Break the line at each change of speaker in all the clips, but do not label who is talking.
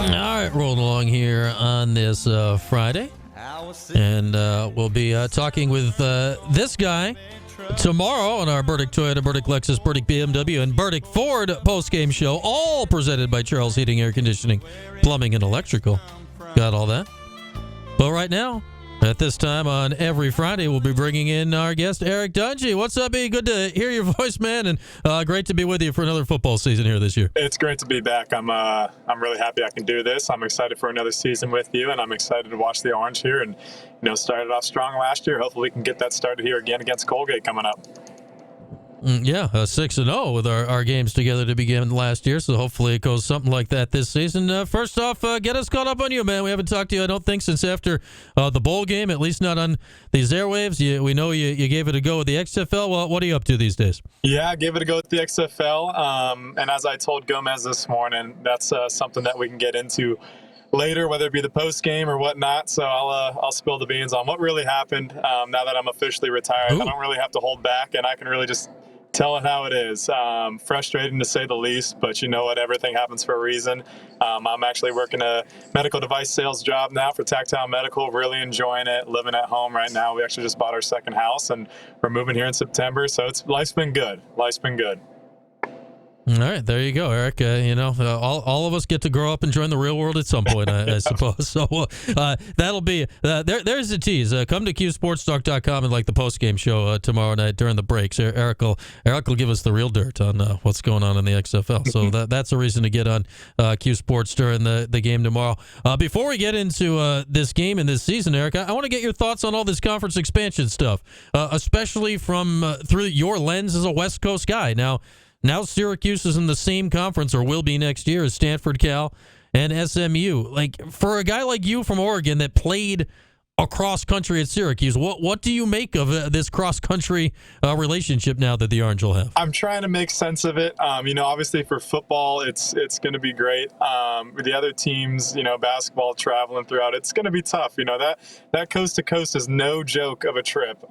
All right, rolling along here on this Friday. And we'll be talking with this guy tomorrow on our Burdick Toyota, Burdick Lexus, Burdick BMW, and Burdick Ford post-game show, all presented by Charles Heating, Air Conditioning, Plumbing, and Electrical. Got all that? But right now, at this time on every Friday, we'll be bringing in our guest, Eric Dungey. What's up, E? Good to hear your voice, man, and great to be with you for another football season here this year.
It's great to be back. I'm really happy I can do this. I'm excited for another season with you, and I'm excited to watch the Orange here. And started off strong last year. Hopefully, we can get that started here again against Colgate coming up.
Yeah, 6-0 with our games together to begin last year, so hopefully it goes something like that this season. First off, get us caught up on you, man. We haven't talked to you, I don't think, since after the bowl game, at least not on these airwaves. We know you gave it a go with the XFL. Well, what are you up to these days?
Yeah, I gave it a go with the XFL, and as I told Gomez this morning, that's something that we can get into later, whether it be the post game or whatnot. So I'll spill the beans on what really happened. Now that I'm officially retired, I don't really have to hold back, and I can really just tell it how it is. Frustrating to say the least, but you know what? Everything happens for a reason. I'm actually working a medical device sales job now for Tactile Medical. Really enjoying it. Living at home right now. We actually just bought our second house, and we're moving here in September. So life's been good. Life's been good.
All right, there you go, Eric. All of us get to grow up and join the real world at some point, I suppose. So that'll be there's the tease. Come to QSportsTalk.com and like the post-game show tomorrow night during the breaks. Eric will give us the real dirt on what's going on in the XFL. So that's a reason to get on Q Sports during the game tomorrow. Before we get into this game and this season, Eric, I want to get your thoughts on all this conference expansion stuff, especially from through your lens as a West Coast guy. Now Syracuse is in the same conference, or will be next year, as Stanford, Cal, and SMU. Like, for a guy like you from Oregon that played across country at Syracuse, what do you make of this cross-country relationship now that the Orange will have? I'm
trying to make sense of it. Obviously for football, it's going to be great. With the other teams, basketball traveling throughout, it's going to be tough. That coast-to-coast is no joke of a trip.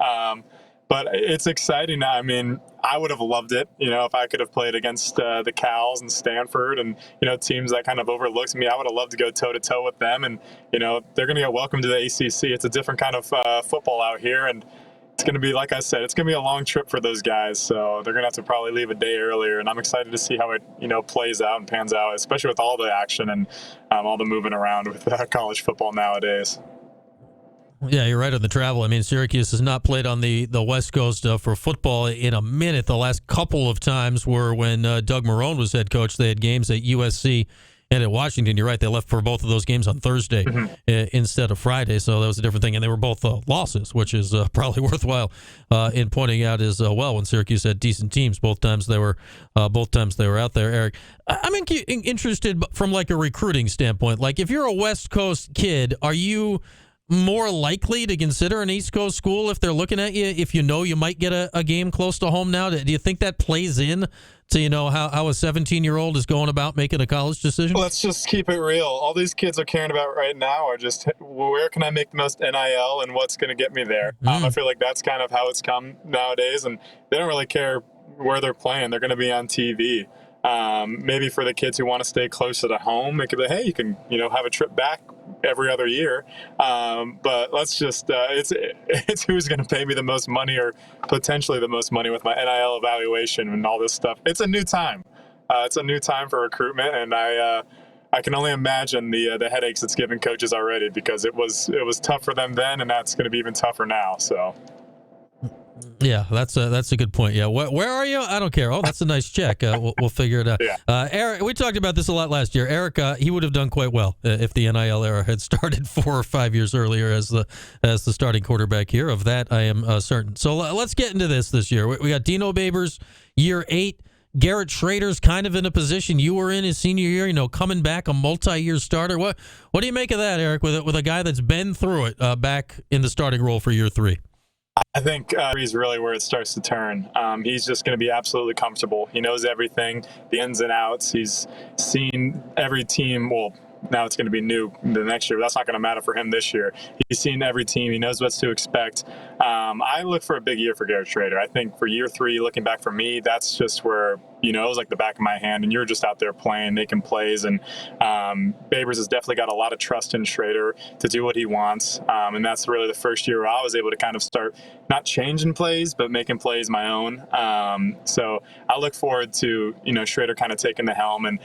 But it's exciting. I mean, I would have loved it, if I could have played against the Cals and Stanford and, teams that kind of overlooked me. I would have loved to go toe-to-toe with them. And, they're going to get welcome to the ACC. It's a different kind of football out here. And it's going to be, like I said, it's going to be a long trip for those guys. So they're going to have to probably leave a day earlier. And I'm excited to see how it, plays out and pans out, especially with all the action and all the moving around with college football nowadays.
Yeah, you're right on the travel. I mean, Syracuse has not played on the West Coast for football in a minute. The last couple of times were when Doug Marrone was head coach. They had games at USC and at Washington. You're right. They left for both of those games on Thursday instead of Friday, so that was a different thing. And they were both losses, which is probably worthwhile in pointing out as well. When Syracuse had decent teams, both times they were out there. Eric, I'm interested from like a recruiting standpoint. Like, if you're a West Coast kid, are you more likely to consider an East Coast school if they're looking at you, if you might get a game close to home now? Do you think that plays in to, how a 17-year-old is going about making a college decision?
Let's just keep it real. All these kids are caring about right now are just, where can I make the most NIL and what's going to get me there? I feel like that's kind of how it's come nowadays, and they don't really care where they're playing. They're going to be on TV. Maybe for the kids who want to stay closer to home, it could be, hey, you can, have a trip back every other year. But let's just, it's who's going to pay me the most money or potentially the most money with my NIL evaluation and all this stuff. It's a new time. It's a new time for recruitment. And I can only imagine the headaches it's given coaches already, because it was tough for them then, and that's going to be even tougher now. So.
Yeah, that's a good point. Yeah, where are you? I don't care. Oh, that's a nice check. We'll figure it out. Yeah. Eric, we talked about this a lot last year. Eric, he would have done quite well if the NIL era had started 4 or 5 years earlier as the starting quarterback here. Of that, I am certain. So let's get into this year. We got Dino Babers, year 8. Garrett Schrader's kind of in a position you were in his senior year, coming back, a multi-year starter. What do you make of that, Eric, with a guy that's been through it back in the starting role for year 3?
I think he's really where it starts to turn. He's just going to be absolutely comfortable. He knows everything, the ins and outs. He's seen every team. Well, now it's going to be new the next year, but that's not going to matter for him this year. He's seen every team. He knows what to expect. I look for a big year for Garrett Schrader. I think for year 3, looking back for me, that's just where it was like the back of my hand, and you're just out there playing, making plays. And Babers has definitely got a lot of trust in Schrader to do what he wants. And that's really the first year where I was able to kind of start not changing plays, but making plays my own. So I look forward to, Schrader kind of taking the helm. And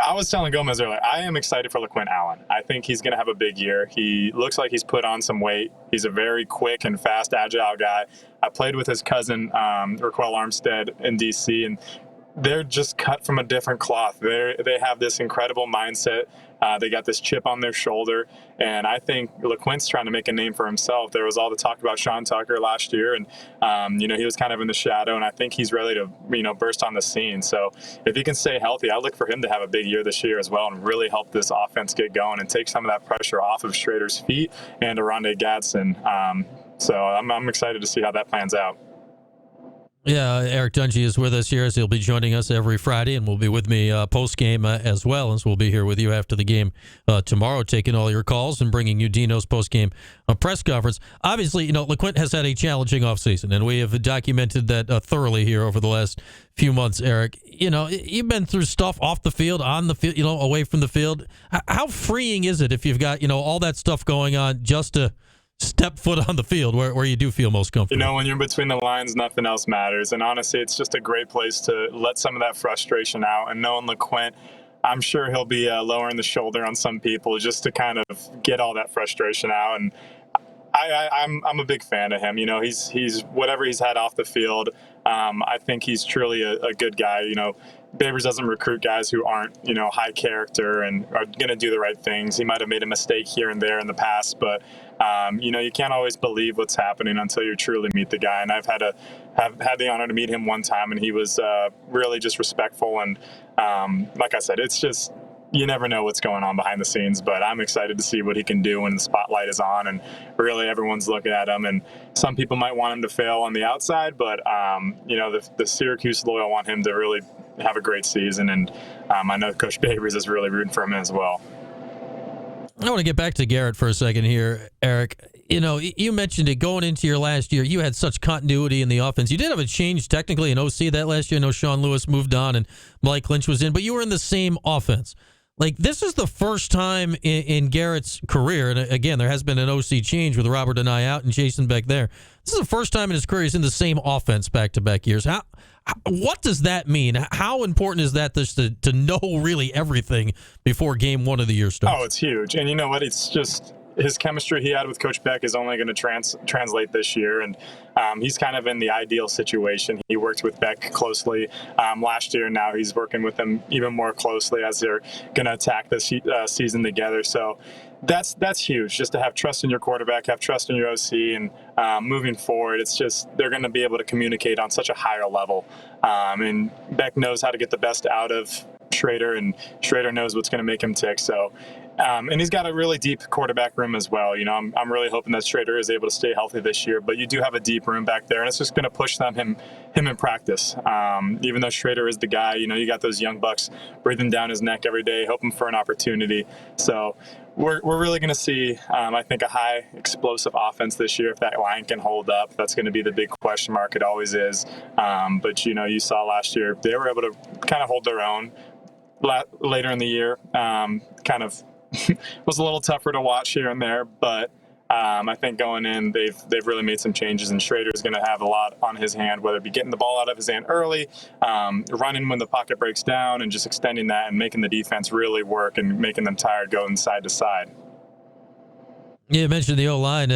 I was telling Gomez earlier, I am excited for LaQuint Allen. I think he's going to have a big year. He looks like he's put on some weight. He's a very quick and fast, agile guy. I played with his cousin, Raquel Armstead, in D.C., and they're just cut from a different cloth. They have this incredible mindset. They got this chip on their shoulder, and I think LaQuint's trying to make a name for himself. There was all the talk about Sean Tucker last year, and he was kind of in the shadow, and I think he's ready to burst on the scene. So if he can stay healthy, I look for him to have a big year this year as well and really help this offense get going and take some of that pressure off of Schrader's feet and Aronde Gadsden. So I'm excited to see how that plans out.
Yeah, Eric Dungey is with us here, as he'll be joining us every Friday, and will be with me post-game as well, as we'll be here with you after the game tomorrow, taking all your calls and bringing you Dino's post-game press conference. Obviously, LaQuint has had a challenging offseason, and we have documented that thoroughly here over the last few months, Eric. You've been through stuff off the field, on the field, away from the field. How freeing is it if you've got, all that stuff going on just to step foot on the field where you do feel most comfortable?
When you're between the lines, nothing else matters. And honestly, it's just a great place to let some of that frustration out. And knowing LaQuint, I'm sure he'll be lowering the shoulder on some people just to kind of get all that frustration out. And I'm a big fan of him. He's whatever he's had off the field. I think he's truly a good guy. Babers doesn't recruit guys who aren't, high character and are going to do the right things. He might have made a mistake here and there in the past, but you can't always believe what's happening until you truly meet the guy. And I've had the honor to meet him one time, and he was really just respectful. And like I said, it's just, you never know what's going on behind the scenes, but I'm excited to see what he can do when the spotlight is on and really everyone's looking at him. And some people might want him to fail on the outside, but the Syracuse loyal want him to really have a great season. And I know Coach Babers is really rooting for him as well.
I want to get back to Garrett for a second here, Eric. You mentioned it going into your last year. You had such continuity in the offense. You did have a change technically in OC that last year. I know Sean Lewis moved on and Mike Lynch was in, but you were in the same offense. Like, this is the first time in Garrett's career, and again, there has been an OC change with Robert Dungey out and Jason Beck there. This is the first time in his career he's in the same offense back-to-back years. What does that mean? How important is that just to know really everything before game one of the year starts?
Oh, it's huge. And you know what? It's just his chemistry he had with Coach Beck is only going to translate this year, and he's kind of in the ideal situation. He worked with Beck closely last year, and now he's working with him even more closely as they're going to attack this season together. So that's huge, just to have trust in your quarterback, have trust in your OC, and moving forward, it's just they're going to be able to communicate on such a higher level. And Beck knows how to get the best out of Schrader, and Schrader knows what's going to make him tick. So. And he's got a really deep quarterback room as well. I'm really hoping that Schrader is able to stay healthy this year, but you do have a deep room back there, and it's just going to push him in practice. Even though Schrader is the guy, you got those young bucks breathing down his neck every day, hoping for an opportunity. So we're really going to see, I think, a high explosive offense this year. If that line can hold up, that's going to be the big question mark. It always is. But you saw last year they were able to kind of hold their own. Later in the year, kind of was a little tougher to watch here and there, but I think going in, they've really made some changes, and Schrader's going to have a lot on his hand, whether it be getting the ball out of his hand early, running when the pocket breaks down, and just extending that and making the defense really work and making them tired going side to side.
You mentioned the O-line.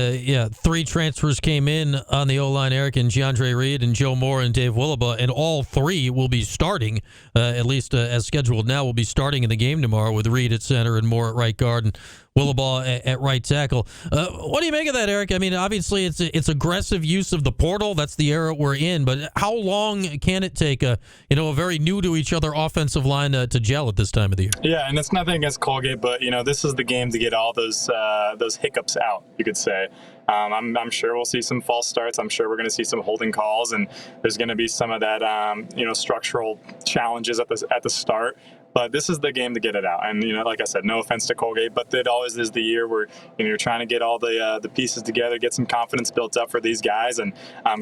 3 transfers came in on the O-line, Eric, and Giandre Reed and Joe Moore and Dave Willaba, and all 3 will be starting, at least as scheduled now, will be starting in the game tomorrow with Reed at center and Moore at right guard and Willaba at right tackle. What do you make of that, Eric? I mean, obviously it's aggressive use of the portal. That's the era we're in, but how long can it take a very new to each other offensive line to gel at this time of the year?
Yeah, and it's nothing against Colgate, but this is the game to get all those hiccups out, you could say. I'm sure we'll see some false starts. I'm sure we're going to see some holding calls, and there's going to be some of that structural challenges at the start. But this is the game to get it out. And, like I said, no offense to Colgate, but it always is the year where you're trying to get all the pieces together, get some confidence built up for these guys, and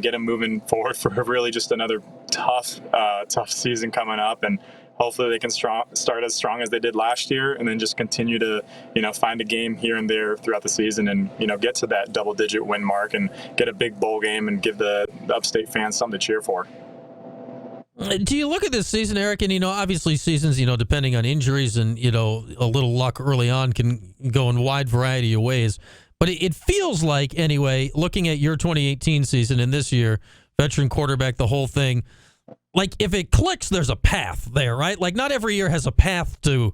get them moving forward for really just another tough season coming up, and hopefully they can start as strong as they did last year, and then just continue to, find a game here and there throughout the season, and get to that double-digit win mark and get a big bowl game and give the upstate fans something to cheer for.
Do you look at this season, Eric, and, obviously seasons, depending on injuries and, a little luck early on can go in a wide variety of ways. But it feels like, anyway, looking at your 2018 season and this year, veteran quarterback, the whole thing, like if it clicks, there's a path there, right? Like not every year has a path to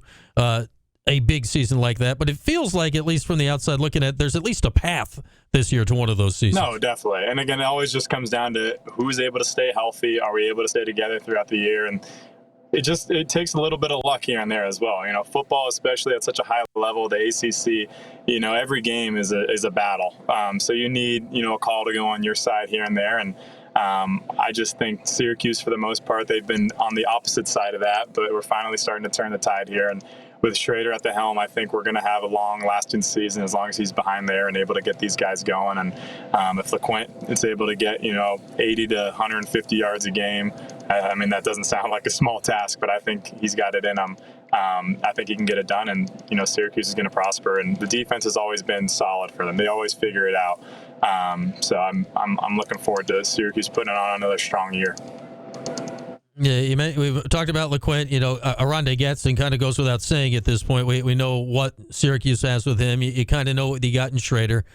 a big season like that, but it feels like, at least from the outside looking at, there's at least a path this year to one of those seasons.
No, definitely. And again, it always just comes down to who's able to stay healthy. Are we able to stay together throughout the year? And it takes a little bit of luck here and there as well. Football, especially at such a high level, the ACC, every game is a battle. So you need, a call to go on your side here and there. And I just think Syracuse, for the most part, they've been on the opposite side of that, but we're finally starting to turn the tide here. And with Schrader at the helm, I think we're going to have a long-lasting season as long as he's behind there and able to get these guys going. And if LeQuint is able to get, 80 to 150 yards a game, I mean, that doesn't sound like a small task, but I think he's got it in him. I think he can get it done, and Syracuse is going to prosper. And the defense has always been solid for them; they always figure it out. So I'm looking forward to Syracuse putting on another strong year.
Yeah, we've talked about LeQuint. Aronde Gadsden kind of goes without saying at this point. We know what Syracuse has with him. You kind of know what you got in Schrader.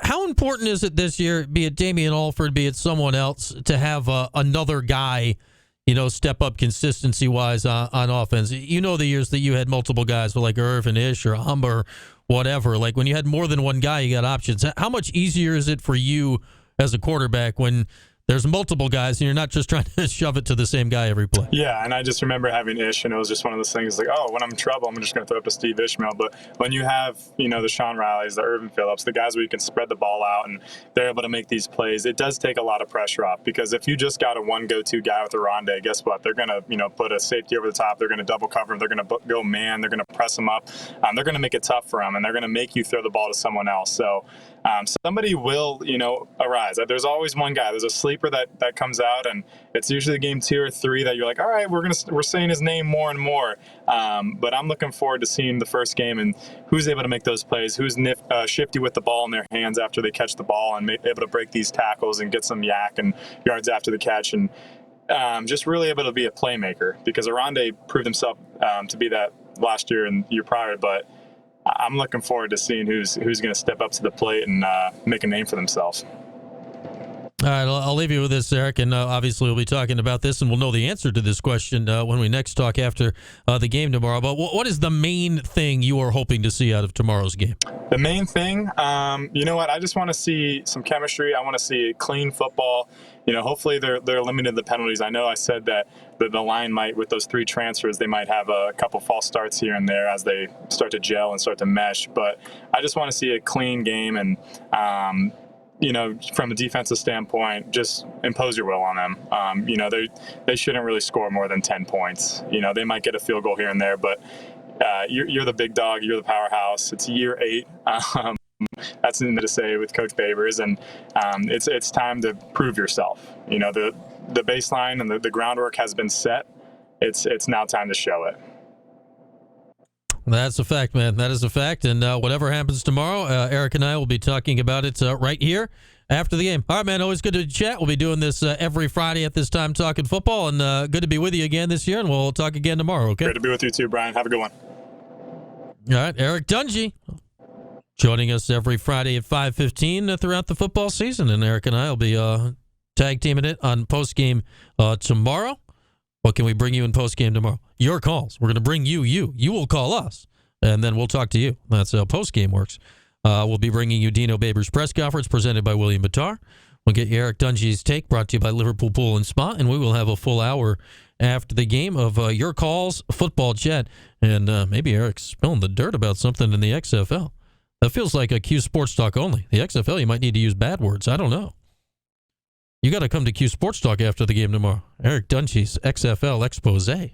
How important is it this year, be it Damian Alford, be it someone else, to have another guy, step up consistency-wise on offense? The years that you had multiple guys, like Irvin Ish or Humber or whatever. Like when you had more than one guy, you got options. How much easier is it for you as a quarterback when there's multiple guys and you're not just trying to shove it to the same guy every play?
Yeah, and I just remember having Ish, and it was just one of those things like, when I'm in trouble, I'm just going to throw up to Steve Ishmael. But when you have, the Sean Rileys, the Irvin Phillips, the guys where you can spread the ball out and they're able to make these plays, it does take a lot of pressure off. Because if you just got a one go-to guy with Aronde, guess what? They're going to, put a safety over the top. They're going to double cover him. They're going to go man. They're going to press him up. They're going to make it tough for him, and they're going to make you throw the ball to someone else. So somebody will, arise. There's always one guy. There's a sleeper that comes out, and it's usually game 2 or 3 that you're like, all right, we're saying his name more and more. But I'm looking forward to seeing the first game and who's able to make those plays, who's shifty with the ball in their hands after they catch the ball and able to break these tackles and get some yak and yards after the catch, and just really able to be a playmaker, because Aronde proved himself to be that last year and year prior. But I'm looking forward to seeing who's going to step up to the plate and make a name for themselves.
All right, I'll leave you with this, Eric, and obviously we'll be talking about this, and we'll know the answer to this question when we next talk after the game tomorrow. But what is the main thing you are hoping to see out of tomorrow's game?
The main thing, you know what? I just want to see some chemistry. I want to see clean football. Hopefully they're limited the penalties. I know I said that the line might, with those 3 transfers, they might have a couple false starts here and there as they start to gel and start to mesh. But I just want to see a clean game and, from a defensive standpoint, just impose your will on them. They shouldn't really score more than 10 points. They might get a field goal here and there, but you're the big dog. You're the powerhouse. It's year 8. That's something to say with Coach Babers, and it's time to prove yourself. The baseline and the groundwork has been set. It's now time to show it.
That's a fact, man. That is a fact. And whatever happens tomorrow, Eric and I will be talking about it right here after the game. All right, man. Always good to chat. We'll be doing this every Friday at this time, talking football. And good to be with you again this year. And we'll talk again tomorrow, okay?
Great to be with you too, Brian. Have a good one.
All right. Eric Dungey joining us every Friday at 5:15 throughout the football season. And Eric and I will be tag teaming it on postgame tomorrow. What can we bring you in postgame tomorrow? Your calls. We're going to bring you. You will call us, and then we'll talk to you. That's how postgame works. We'll be bringing you Dino Babers' press conference presented by William Bitar. We'll get you Eric Dungey's take brought to you by Liverpool Pool and Spa, and we will have a full hour after the game of your calls, football chat, and maybe Eric's spilling the dirt about something in the XFL. That feels like a Q Sports Talk only. The XFL, you might need to use bad words. I don't know. You got to come to Q Sports Talk after the game tomorrow. Eric Dungey's XFL expose. I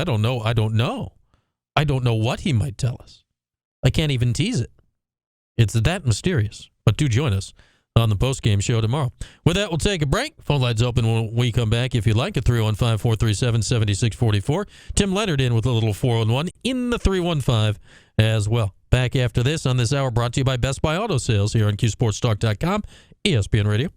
don't know. I don't know what he might tell us. I can't even tease it. It's that mysterious. But do join us on the post-game show tomorrow. With that, we'll take a break. Phone lines open when we come back if you'd like at 315-437-7644. Tim Leonard in with a little 411 in the 315 as well. Back after this on this hour brought to you by Best Buy Auto Sales here on QSportsTalk.com, ESPN Radio.